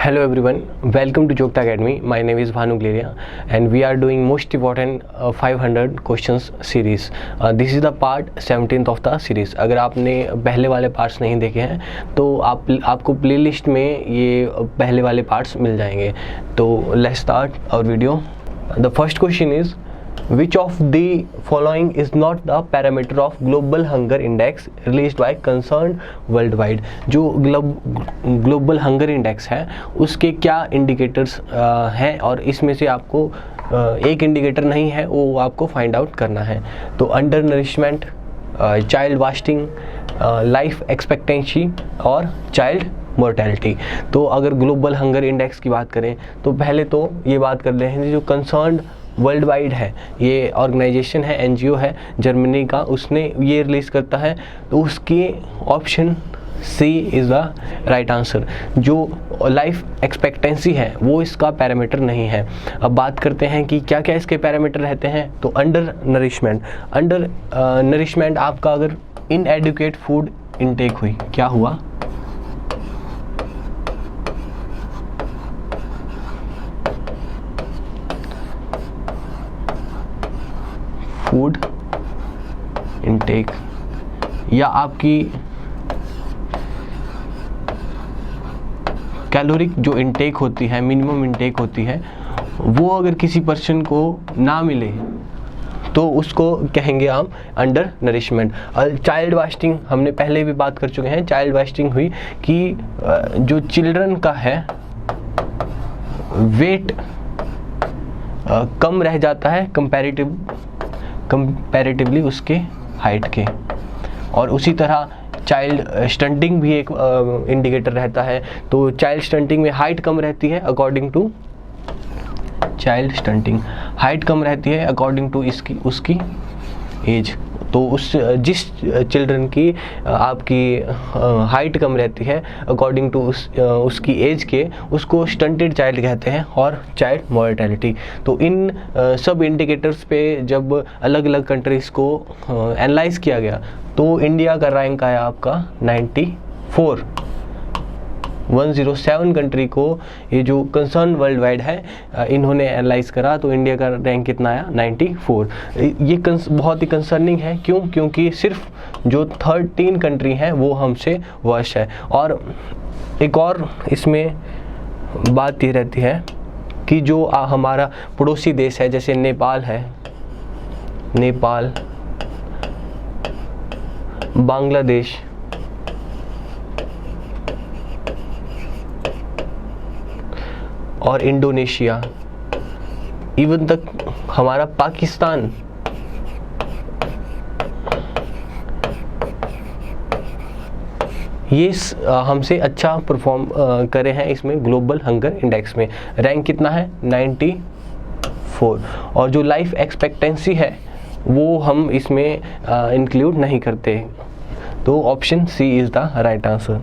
Hello everyone, welcome to Jokta Academy. My name is Bhanu Gleria and we are doing most important 500 questions series. This is the part 17th of the series. अगर आपने पहले वाले parts नहीं देखे हैं तो आपको playlist में ये पहले वाले पार्ट्स मिल जाएंगे. तो let's start our video. The first question is Which of the following is not the parameter of global hunger index released by concerned worldwide? जो ग्लोबल हंगर इंडेक्स है उसके क्या इंडिकेटर्स हैं और इसमें से आपको एक इंडिकेटर नहीं है वो आपको फाइंड आउट करना है. तो under nourishment, child wasting, life expectancy और चाइल्ड मोर्टेलिटी. तो अगर ग्लोबल हंगर इंडेक्स की बात करें तो पहले तो ये बात कर रहे हैं जो कंसर्न्ड वर्ल्ड वाइड है, ये ऑर्गेनाइजेशन है, एनजीओ है जर्मनी का, उसने ये रिलीज़ करता है. तो उसकी option C is the right answer. जो लाइफ एक्सपेक्टेंसी है वो इसका पैरामीटर नहीं है. अब बात करते हैं कि क्या क्या इसके पैरामीटर रहते हैं. तो अंडर नरिशमेंट आपका अगर इनएडुकेट फूड इनटेक हुई, क्या हुआ? फूड इनटेक या आपकी कैलोरिक जो इनटेक होती है, मिनिमम इनटेक होती है, वो अगर किसी पर्सन को ना मिले तो उसको कहेंगे हम अंडर नरिशमेंट. चाइल्ड वास्टिंग हमने पहले भी बात कर चुके हैं. चाइल्ड वास्टिंग हुई कि जो चिल्ड्रन का है वेट कम रह जाता है कंपैरेटिवली उसके हाइट के. और उसी तरह चाइल्ड स्टंटिंग भी एक इंडिकेटर रहता है. तो चाइल्ड स्टंटिंग में हाइट कम रहती है according to child stunting, height कम रहती है अकॉर्डिंग टू उसकी एज. तो जिस चिल्ड्रन की आपकी हाइट कम रहती है अकॉर्डिंग टू उसकी एज के, उसको स्टंटेड चाइल्ड कहते हैं और चाइल्ड मोर्टेलिटी. तो इन सब इंडिकेटर्स पे जब अलग अलग कंट्रीज़ को एनालाइज किया गया तो इंडिया का रैंक आया आपका 94. 107 कंट्री को ये जो कंसर्न वर्ल्ड वाइड है इन्होंने एनालाइज करा तो इंडिया का रैंक कितना आया? 94. ये बहुत ही कंसर्निंग है. क्यों? क्योंकि सिर्फ जो 13 कंट्री हैं वो हमसे वर्स्ट है. और एक और इसमें बात ये रहती है कि जो हमारा पड़ोसी देश है जैसे नेपाल है, नेपाल, बांग्लादेश, और इंडोनेशिया, इवन तक हमारा पाकिस्तान, ये हमसे अच्छा परफॉर्म करे हैं इसमें ग्लोबल हंगर इंडेक्स में. रैंक कितना है? 94. और जो लाइफ एक्सपेक्टेंसी है वो हम इसमें इंक्लूड नहीं करते. तो option C is the right answer.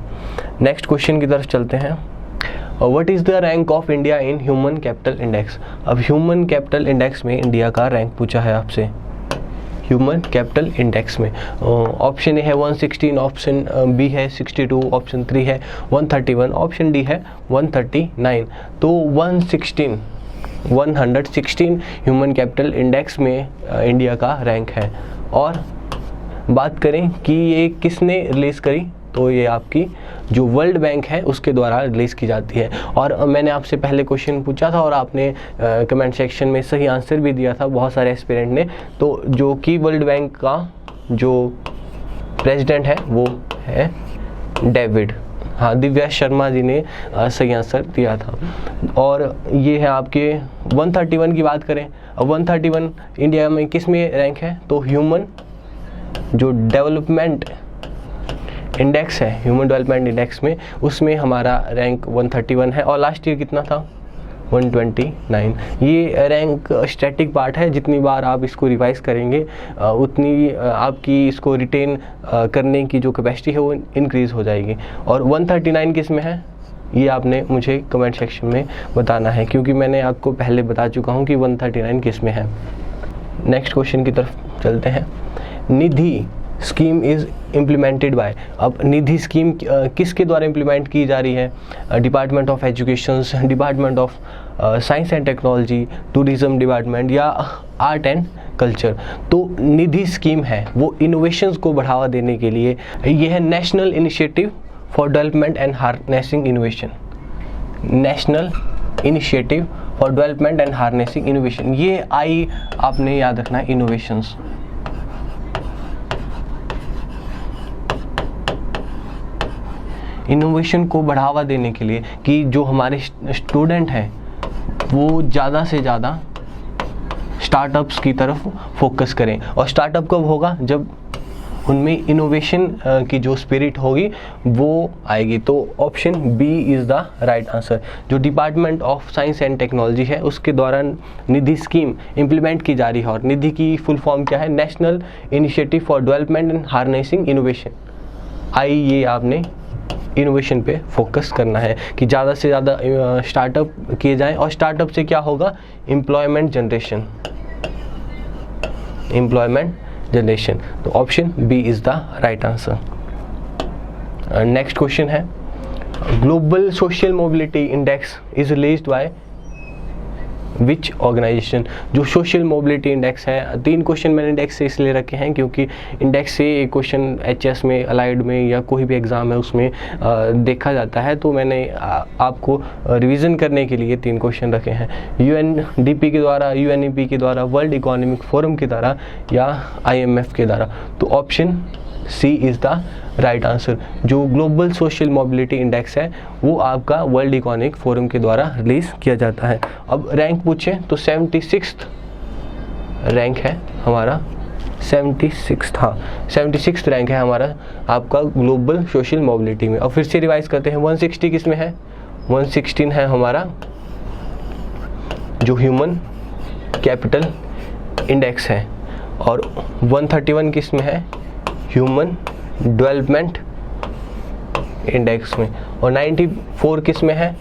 Next question की तरफ चलते हैं. What is the rank of India in human capital index? अब ह्यूमन कैपिटल इंडेक्स में इंडिया का रैंक पूछा है आपसे. ह्यूमन कैपिटल इंडेक्स में ऑप्शन ए है 116, ऑप्शन बी है 62, ऑप्शन 3 है 131, ऑप्शन डी है 139. तो 116 ह्यूमन कैपिटल इंडेक्स में इंडिया का रैंक है. और बात करें कि ये किसने रिलीज़ करी तो ये आपकी जो वर्ल्ड बैंक है उसके द्वारा रिलीज़ की जाती है. और मैंने आपसे पहले क्वेश्चन पूछा था और आपने कमेंट सेक्शन में सही आंसर भी दिया था बहुत सारे एस्पिरेंट ने. तो जो कि वर्ल्ड बैंक का जो प्रेसिडेंट है वो है डेविड. हाँ, दिव्या शर्मा जी ने सही आंसर दिया था. और ये है आपके 131 की बात करें. अब 131 इंडिया में किस में रैंक है? तो ह्यूमन जो डेवलपमेंट इंडेक्स है, ह्यूमन डेवलपमेंट इंडेक्स में, उसमें हमारा रैंक 131 है. और लास्ट ईयर कितना था? 129. ये रैंक स्टैटिक पार्ट है. जितनी बार आप इसको रिवाइज करेंगे उतनी आपकी इसको रिटेन करने की जो कैपेसिटी है वो इंक्रीज़ हो जाएगी. और 139 किस में है ये आपने मुझे कमेंट सेक्शन में बताना है क्योंकि मैंने आपको पहले बता चुका हूँ कि 139 किस में है. नेक्स्ट क्वेश्चन की तरफ चलते हैं. निधि स्कीम इज़ इम्प्लीमेंटेड बाय। अब निधि स्कीम किसके द्वारा इम्प्लीमेंट की जा रही है? Department of education, department of science and technology, tourism department या आर्ट एंड कल्चर। तो निधि स्कीम है वो इनोवेशंस को बढ़ावा देने के लिए, ये है national initiative for development and harnessing innovation. National initiative for development and harnessing innovation, ये आई आपने याद रखना है, इनोवेशंस। इनोवेशन को बढ़ावा देने के लिए कि जो हमारे स्टूडेंट हैं वो ज़्यादा से ज़्यादा स्टार्टअप्स की तरफ फोकस करें। और स्टार्टअप कब होगा? जब उनमें इनोवेशन की जो स्पिरिट होगी वो आएगी। तो option B is the right answer. जो department of science and technology है उसके द्वारा निधि स्कीम इम्प्लीमेंट की जा रही है, और निधि की फुल फॉर्म क्या है? National initiative for development and harnessing innovation. आई ये आपने इनोवेशन पे फोकस करना है कि ज़्यादा से ज़्यादा स्टार्टअप किए जाएं, और स्टार्टअप से क्या होगा? Employment generation, employment generation. तो option B is the right answer. Next question है, global social mobility index is released by which organisation. जो सोशल मोबिलिटी इंडेक्स है, 3 क्वेश्चन मैंने इंडेक्स से इसलिए रखे हैं क्योंकि इंडेक्स से एक क्वेश्चन एचएस में, अलाइड में या कोई भी एग्ज़ाम है उसमें देखा जाता है। तो मैंने आपको रिवीजन करने के लिए 3 क्वेश्चन रखे हैं, यूएनडीपी के द्वारा, यूएनईपी के द्वारा, वर्ल्ड इकोनॉमिक फोरम के द्वारा या आईएमएफ के द्वारा। तो option C is the right answer. जो ग्लोबल सोशल मोबिलिटी इंडेक्स है वो आपका वर्ल्ड इकोनॉमिक फोरम के द्वारा रिलीज़ किया जाता है। अब रैंक पूछें तो 76th रैंक है हमारा, 76th रैंक है हमारा आपका ग्लोबल सोशल मोबिलिटी में। और फिर से रिवाइज करते हैं, 160 किस में है? 116 है हमारा जो ह्यूमन कैपिटल इंडेक्स है, और 131 किस में है? ह्यूमन डेवलपमेंट इंडेक्स में। और 94 किस में है?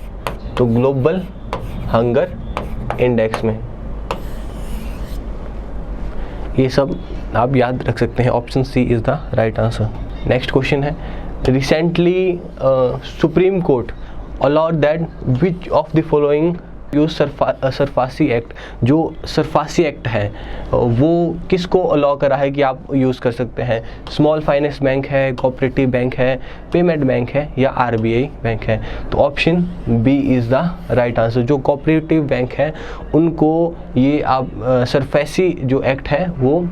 तो ग्लोबल हंगर इंडेक्स में। ये सब आप याद रख सकते हैं। Option C is the right answer. Next question है, recently supreme court allowed that which of the following use SARFAESI act. जो सरफासी एक्ट है वो किसको अलाउ करा है कि आप यूज़ कर सकते हैं? स्मॉल फाइनेंस बैंक है, कोऑपरेटिव बैंक है, पेमेंट बैंक है या आरबीआई बैंक है। तो option B is the right answer. जो कोऑपरेटिव बैंक है उनको ये आप सरफासी जो एक्ट है वो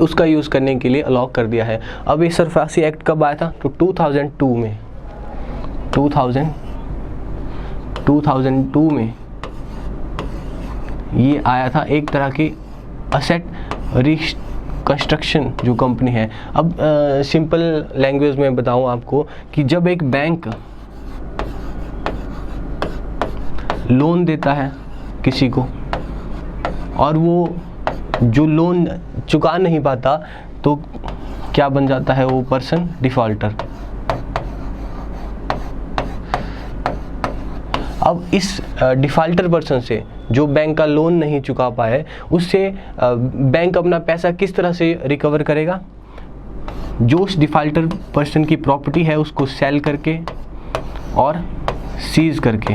उसका यूज़ करने के लिए अलाउ कर दिया है। अब ये सरफासी एक्ट कब आया था? तो 2002 में, 2002 में ये आया था। एक तरह की असेट रिकंस्ट्रक्शन जो कंपनी है। अब सिंपल लैंग्वेज में बताऊं आपको कि जब एक बैंक लोन देता है किसी को और वो जो लोन चुका नहीं पाता तो क्या बन जाता है? वो पर्सन डिफॉल्टर। अब इस डिफॉल्टर पर्सन से जो बैंक का लोन नहीं चुका पाए उससे बैंक अपना पैसा किस तरह से रिकवर करेगा? जो उस डिफॉल्टर पर्सन की प्रॉपर्टी है उसको सेल करके और सीज करके,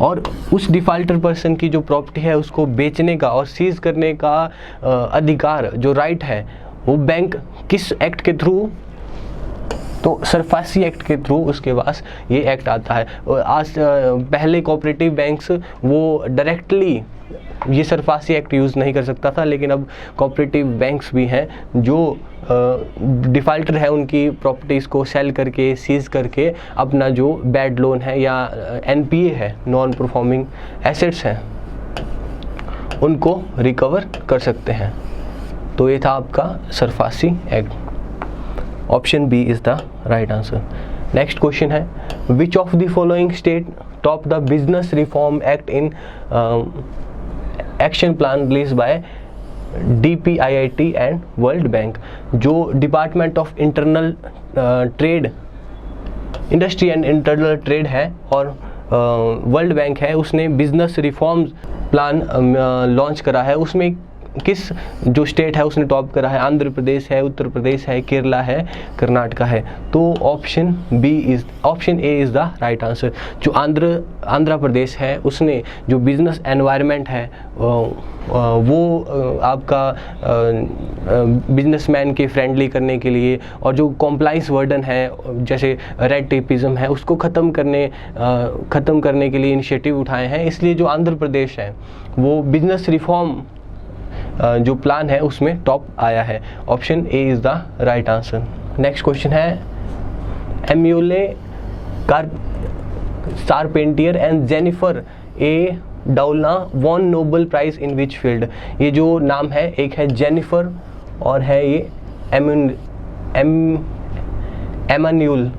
और उस डिफॉल्टर पर्सन की जो प्रॉपर्टी है उसको बेचने का और सीज करने का अधिकार, जो राइट है, वो बैंक किस एक्ट के थ्रू? तो सरफासी एक्ट के थ्रू उसके पास ये एक्ट आता है। आज पहले कोऑपरेटिव बैंक्स वो डायरेक्टली ये सरफासी एक्ट यूज़ नहीं कर सकता था, लेकिन अब कोऑपरेटिव बैंक्स भी हैं जो डिफ़ॉल्टर है उनकी प्रॉपर्टीज़ को सेल करके, सीज करके अपना जो बैड लोन है या एनपीए है, नॉन परफॉर्मिंग एसेट्स हैं, उनको रिकवर कर सकते हैं। तो ये था आपका SARFAESI act. Option B is the right answer. Next question है, which of the following state top the business reform act in action plan release by DPIIT and world bank. जो department of internal trade, industry and internal trade है और world bank है, उसने business reforms plan launch करा है। उसमें किस जो स्टेट है उसने टॉप करा है? आंध्र प्रदेश है, उत्तर प्रदेश है, केरला है, कर्नाटका है। तो option A is the right answer. जो आंध्र प्रदेश है उसने जो बिजनेस एनवायरनमेंट है वो आपका बिजनेसमैन के फ्रेंडली करने के लिए और जो कॉम्प्लाइंस वर्डन है जैसे रेड टेपिज्म है उसको ख़त्म करने के लिए इनिशिएटिव उठाए हैं। इसलिए जो आंध्र प्रदेश है वो बिजनेस रिफॉर्म जो प्लान है उसमें टॉप आया है। Option A is the right answer. Next question है Emmanuelle Charpentier and Jennifer A Doudna won Nobel prize in which field. ये जो नाम है, एक है जेनिफर और है ये एमान्यूल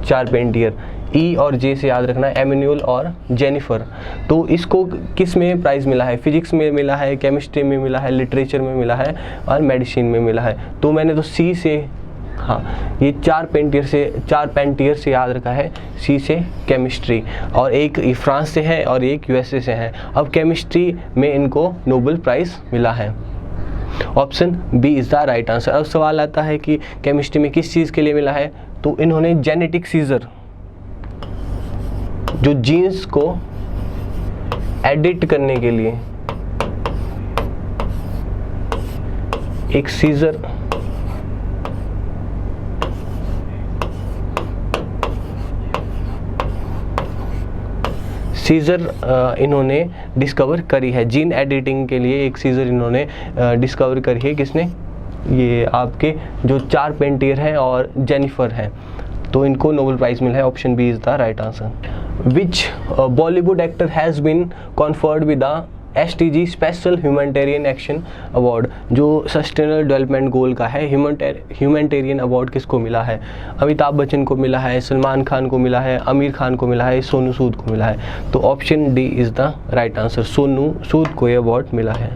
चारपेंटियर। ई और जे से याद रखना, एमान्यूल और जेनिफर। तो इसको किस में प्राइज़ मिला है? फिजिक्स में मिला है, केमिस्ट्री में मिला है, लिटरेचर में मिला है और मेडिसिन में मिला है। तो मैंने तो सी से, हाँ, ये चारपेंटियर से याद रखा है, सी से केमिस्ट्री, और एक फ्रांस से है और एक यूएसए से है। अब केमिस्ट्री में इनको नोबेल प्राइज़ मिला है। Option B is the right answer. अब सवाल आता है कि केमिस्ट्री में किस चीज़ के लिए मिला है? तो इन्होंने जेनेटिक सीजर, जो जीन्स को एडिट करने के लिए एक सीजर इन्होंने डिस्कवर करी है। जीन एडिटिंग के लिए एक सीजर इन्होंने डिस्कवर करी है। किसने? ये आपके जो चारपेंटियर हैं और जेनिफर हैं। तो इनको नोबेल प्राइज़ मिला है। Option B is the right answer. Which Bollywood actor has been conferred with the SDG special humanitarian action award. जो सस्टेनेबल डेवलपमेंट गोल का है, ह्यूमैनिटेरियन अवार्ड किसको मिला है? अमिताभ बच्चन को मिला है, सलमान खान को मिला है, आमिर खान को मिला है, सोनू सूद को मिला है। तो option D is the right answer. Sonu Sood को ये अवार्ड मिला है।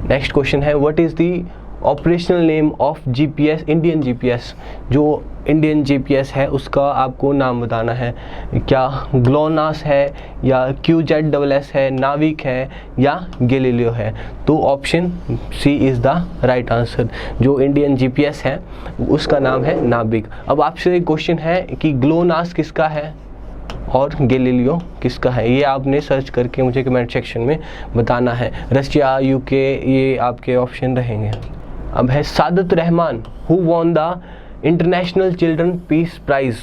नेक्स्ट क्वेश्चन है what is the operational name of GPS, Indian GPS। जो इंडियन GPS है उसका आपको नाम बताना है। क्या ग्लोनास है या QZSS है, नाविक है या गैलीलियो है? तो option C is the right answer. जो इंडियन GPS है उसका नाम है नाविक। अब आपसे एक क्वेश्चन है कि ग्लोनास किसका है और गैलीलियो किसका है? ये आपने सर्च करके मुझे कमेंट सेक्शन में बताना है। रशिया, UK, ये आपके ऑप्शन रहेंगे। अब है Sadat Rahman who won the international children peace prize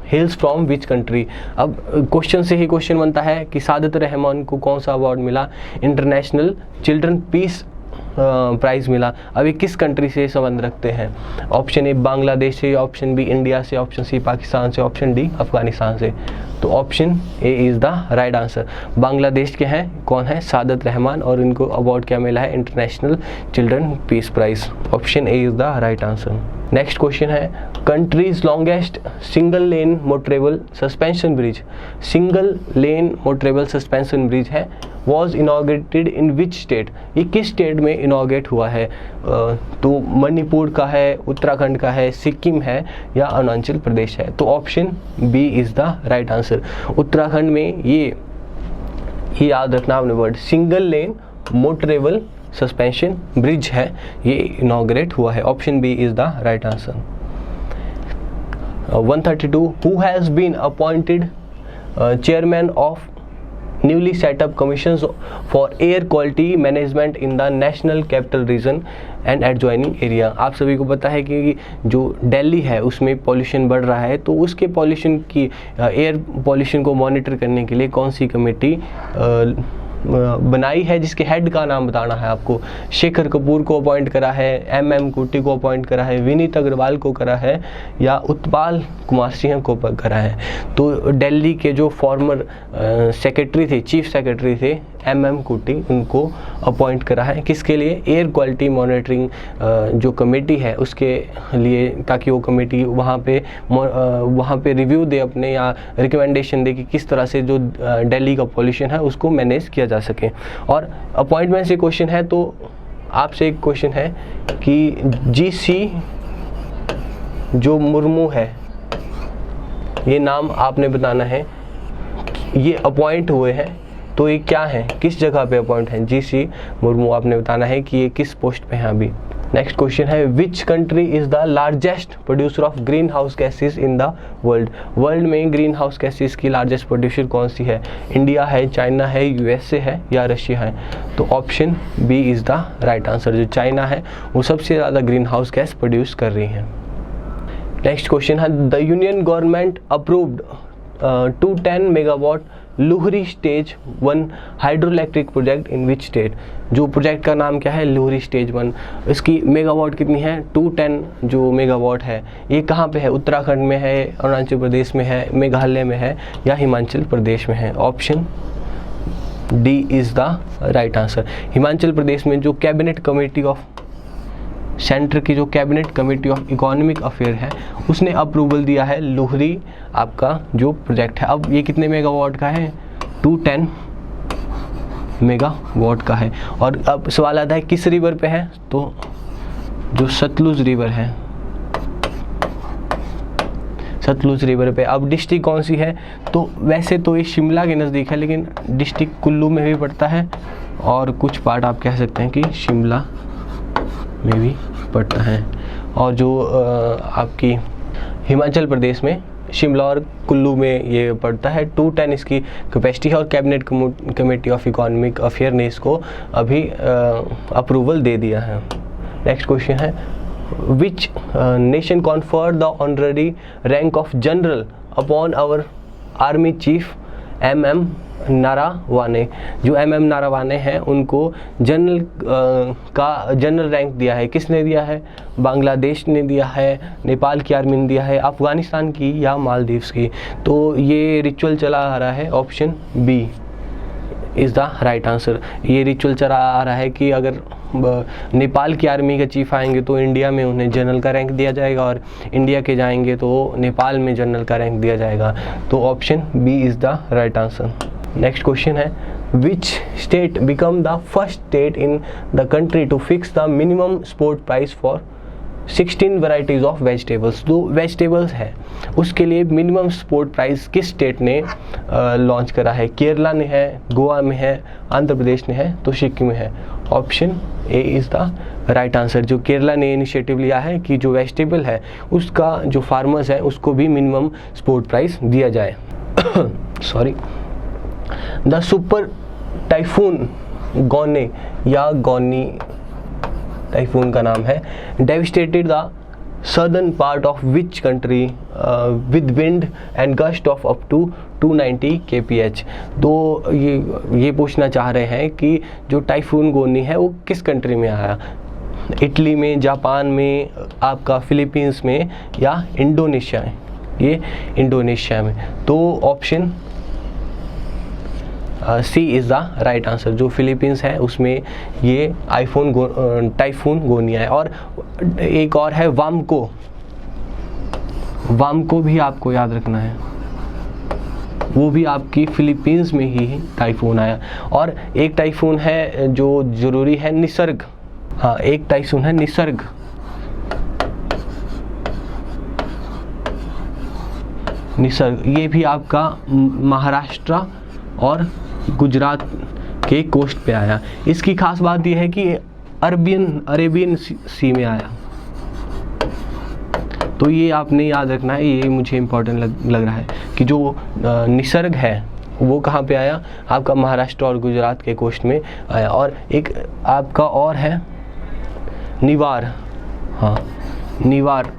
hails from which country. अब क्वेश्चन से ही क्वेश्चन बनता है कि सादत रहमान को कौन सा अवार्ड मिला? इंटरनेशनल चिल्ड्रन पीस प्राइज़ मिला। अभी किस कंट्री से संबंध रखते हैं? ऑप्शन ए बांग्लादेश से, ऑप्शन बी इंडिया से, ऑप्शन सी पाकिस्तान से, ऑप्शन डी अफगानिस्तान से। तो option A is the right answer. Bangladesh के हैं, कौन है? सादत रहमान, और इनको अवार्ड क्या मिला है? International children peace prize. Option A is the right answer. Next question है countries longest single lane motorable suspension bridge. Single lane motorable suspension bridge है was inaugurated in which state. ये किस स्टेट में inaugurate हुआ है? तो मणिपुर का है, उत्तराखंड का है, सिक्किम है या अरुणाचल प्रदेश है? तो option B is the right answer. Uttarakhand में ये याद रखना आपने word, single lane motorable suspension bridge है, ये इनॉग्रेट हुआ है। Option B is the right answer. 132 who has been appointed chairman of newly set up commissions for air quality management in the national capital region and adjoining area। आप सभी को पता है कि जो दिल्ली है उसमें पॉल्यूशन बढ़ रहा है, तो उसके पॉल्यूशन की एयर पॉल्यूशन को मॉनिटर करने के लिए कौन सी कमेटी बनाई है, जिसके हेड का नाम बताना है आपको। शेखर कपूर को अपॉइंट करा है, MM कुट्टी को अपॉइंट करा है, विनीत अग्रवाल को करा है या उत्पाल कुमार सिंह को करा है? तो दिल्ली के जो फॉर्मर सेक्रेटरी थे, चीफ सेक्रेटरी थे MM कुट्टी, उनको अपॉइंट करा है। किसके लिए? एयर क्वालिटी मॉनिटरिंग जो कमेटी है उसके लिए, ताकि वो कमेटी वहाँ पे रिव्यू दे अपने या रिकमेंडेशन दे कि किस तरह से जो दिल्ली का पॉल्यूशन है उसको मैनेज किया जा सके। और अपॉइंटमेंट से क्वेश्चन है, तो आपसे एक क्वेश्चन है कि GC जो मुर्मू है, ये नाम आपने बताना है, ये अपॉइंट हुए हैं तो ये क्या है, किस जगह पे अपॉइंट हैं? GC मुर्मू। आपने बताना है कि ये किस पोस्ट पे हैं अभी। नेक्स्ट क्वेश्चन है, which country is the largest producer of green house gases in the world? World में ग्रीन हाउस गैसेज की लार्जेस्ट प्रोड्यूसर कौन सी है? इंडिया है, चाइना है, USA है या रशिया है? तो option B is the right answer. जो चाइना है वो सबसे ज़्यादा ग्रीन हाउस गैस प्रोड्यूस कर रही है। नेक्स्ट क्वेश्चन है, the union government approved 210 megawatt Luhri stage 1 hydro electric project in which state? जो प्रोजेक्ट का नाम क्या है? लुहरी स्टेज 1। इसकी मेगावाट कितनी है? 210 जो मेगावाट है, ये कहाँ पे है? उत्तराखंड में है, अरुणाचल प्रदेश में है, मेघालय में है या हिमाचल प्रदेश में है? Option D is the right answer. Himachal Pradesh में जो कैबिनेट कमेटी ऑफ सेंटर की जो cabinet committee of economic affair है उसने अप्रूवल दिया है लुहरी आपका जो प्रोजेक्ट है। अब ये कितने मेगावाट का है? 210 मेगावाट का है। और अब सवाल आता है किस रिवर पे है? तो जो सतलुज रिवर है, सतलुज रिवर पे। अब डिस्ट्रिक्ट कौन सी है? तो वैसे तो ये शिमला के नज़दीक है, लेकिन डिस्ट्रिक्ट कुल्लू में भी पड़ता है और कुछ पार्ट आप कह सकते हैं कि शिमला में भी पड़ता है। और जो आपकी हिमाचल प्रदेश में शिमला और कुल्लू में ये पड़ता है। 210 इसकी कैपेसिटी है और cabinet committee of economic affair ने इसको अभी अप्रूवल दे दिया है। नेक्स्ट क्वेश्चन है, which nation conferred the honorary rank of general upon our army chief MM Naravane? जो MM नारावाने हैं उनको जनरल रैंक दिया है। किसने दिया है? बांग्लादेश ने दिया है, नेपाल की आर्मी ने दिया है, अफगानिस्तान की या मालदीव्स की? तो ये रिचुअल चला आ रहा है, option B is the right answer. ये रिचुअल चला आ रहा है कि अगर नेपाल की आर्मी के चीफ आएंगे तो इंडिया में उन्हें जनरल का रैंक दिया जाएगा और इंडिया के जाएंगे तो नेपाल में जनरल का रैंक दिया जाएगा। तो option B is the right answer. Next question है, which state become the first state in the country to fix the minimum support price for 16 varieties of vegetables? जो वेजिटेबल्स है उसके लिए मिनिमम सपोर्ट प्राइस किस स्टेट ने launch करा है? केरला ने है, गोवा में है, आंध्र प्रदेश ने है, तो सिक्किम में है? Option A is the right answer. जो केरला ने इनिशिएटिव लिया है कि जो वेजिटेबल है उसका जो फार्मर्स है उसको भी मिनिमम सपोर्ट प्राइस दिया जाए। सॉरी। द सुपर टाइफून गोने या गोनी टाइफून का नाम है, devastated the southern part of which country with wind and gust of up to 290 kph? तो ये पूछना चाह रहे हैं कि जो टाइफून गोनी है वो किस कंट्री में आया? इटली में, जापान में, आपका फिलीपींस में या इंडोनेशिया में? ये इंडोनेशिया में। तो option C is the right answer. जो फिलीपींस है उसमें ये टाइफून गोनिया है। और एक और है वामको, वामको भी आपको याद रखना है, वो भी आपकी फिलीपींस में ही टाइफून आया। और एक टाइफून है जो ज़रूरी है, निसर्ग। हाँ, एक टाइफून है निसर्ग, ये भी आपका महाराष्ट्र और गुजरात के कोस्ट पे आया। इसकी खास बात यह है कि अरेबियन सी में आया। तो ये आपने याद रखना है, ये मुझे इम्पोर्टेंट लग रहा है कि जो निसर्ग है वो कहाँ पे आया? आपका महाराष्ट्र और गुजरात के कोस्ट में आया। और एक आपका और है निवार। हाँ, निवार,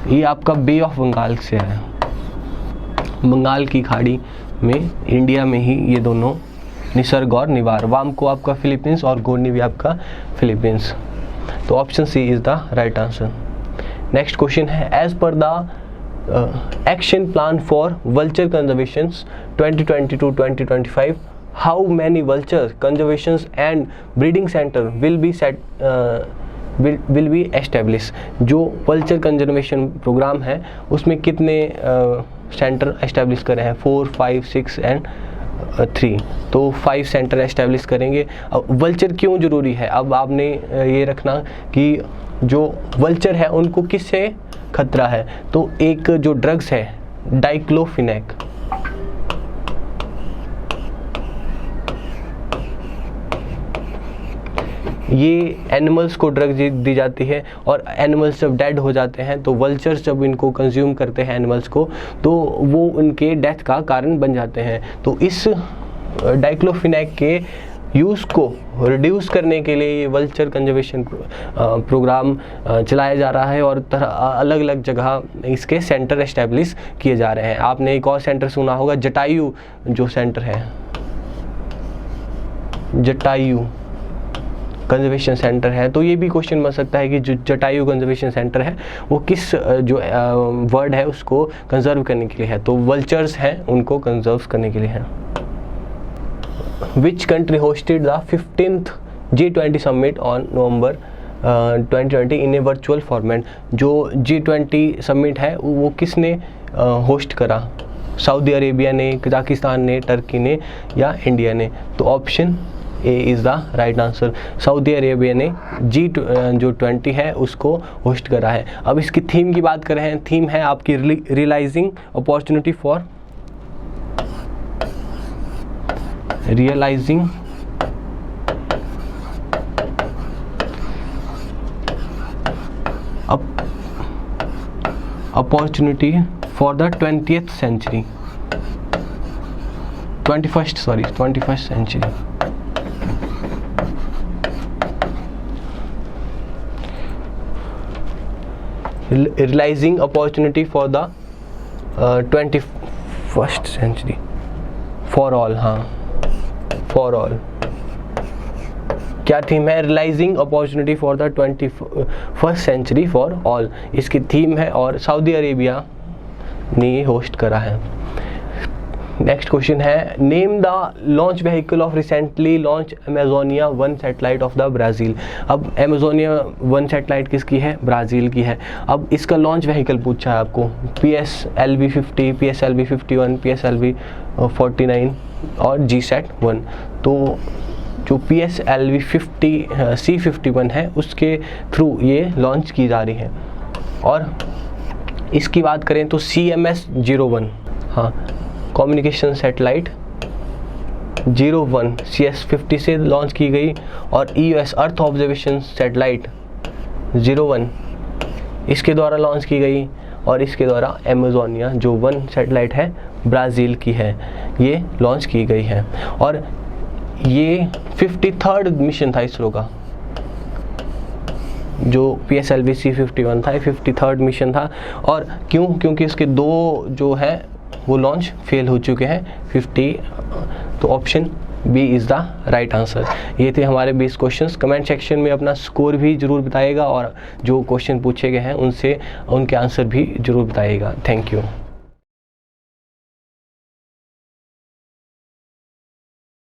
ये आपका बे ऑफ बंगाल से आया। बंगाल की खाड़ी में, इंडिया में ही ये दोनों, निसर्ग और निवार। वाम को आपका फिलीपींस और गोनी भी आपका फिलीपींस। तो option C is the right answer. Next question है, as per the action plan for vulture conservation 2020-2025 how many vulture conservation and breeding centre will be establish? जो वल्चर कंजर्वेशन प्रोग्राम है उसमें कितने सेंटर एस्टेब्लिश करे हैं? 4, 5, 6 and 3। तो 5 centre establish करेंगे। अब वल्चर क्यों ज़रूरी है? अब आपने ये रखना कि जो वल्चर है उनको किससे खतरा है? तो एक जो ड्रग्स है डाइक्लोफिनेक, ये एनिमल्स को ड्रग दी जाती है, और एनिमल्स जब डेड हो जाते हैं तो वल्चर्स जब इनको कंज्यूम करते हैं एनिमल्स को, तो वो उनके डेथ का कारण बन जाते हैं। तो इस डाइक्लोफिनेक के यूज़ को रिड्यूस करने के लिए ये वल्चर कंजर्वेशन प्रोग्राम चलाया जा रहा है, और अलग अलग जगह इसके सेंटर एस्टेब्लिश किए जा रहे हैं। आपने एक और सेंटर सुना होगा, जटायु जो सेंटर है, जटायु कंजर्वेशन सेंटर है। तो ये भी क्वेश्चन बन सकता है कि जो जटायु कंजर्वेशन सेंटर है वो किस जो वर्ड है उसको कंजर्व करने के लिए है, तो वल्चर्स हैं उनको कंजर्व करने के लिए है। Which country hosted the 15th G20 summit on November 2020 in a virtual format? जो G20 समिट है वो किसने होस्ट करा? सऊदी अरेबिया ने, कजाकिस्तान ने, टर्की ने या इंडिया ने? तो option A is the right answer. Saudi Arabia ने जो 20 है उसको होस्ट करा है। अब इसकी थीम की बात कर रहे हैं। थीम है आपकी realizing opportunity for realizing opportunity for the 20th century 21st century। realizing opportunity for the 21st century for all। हाँ, फॉर ऑल क्या थीम है? Realizing opportunity for the 21st century for all इसकी theme है, और Saudi Arabia ने ये host करा है। नेक्स्ट क्वेश्चन है, name the launch vehicle of recently launch Amazonia 1 satellite of the Brazil. अब अमेजोनिया 1 सैटेलाइट किसकी है? ब्राज़ील की है। अब इसका लॉन्च व्हीकल पूछा है आपको, PSLV 50, PSLV 51, PSLV 49 और GSAT-1। तो जो PSLV 50 C51 है उसके थ्रू ये लॉन्च की जा रही है। और इसकी बात करें तो CMS-01, हाँ, कम्युनिकेशन सैटेलाइट 01 CS50 से लॉन्च की गई, और EOS अर्थ ऑब्जर्वेशन सैटेलाइट 01 इसके द्वारा लॉन्च की गई, और इसके द्वारा अमेजोनिया जो 1 सैटेलाइट है ब्राज़ील की है ये लॉन्च की गई है। और ये 53rd मिशन था इसरो का। जो PSLV C51 था ये 53rd मिशन था। और क्योंकि इसके 2 जो है वो लॉन्च फेल हो चुके हैं 50। तो option B is the right answer. ये थे हमारे 20 क्वेश्चंस। कमेंट सेक्शन में अपना स्कोर भी ज़रूर बताइएगा, और जो क्वेश्चन पूछे गए हैं उनसे उनके आंसर भी ज़रूर बताइएगा। Thank you.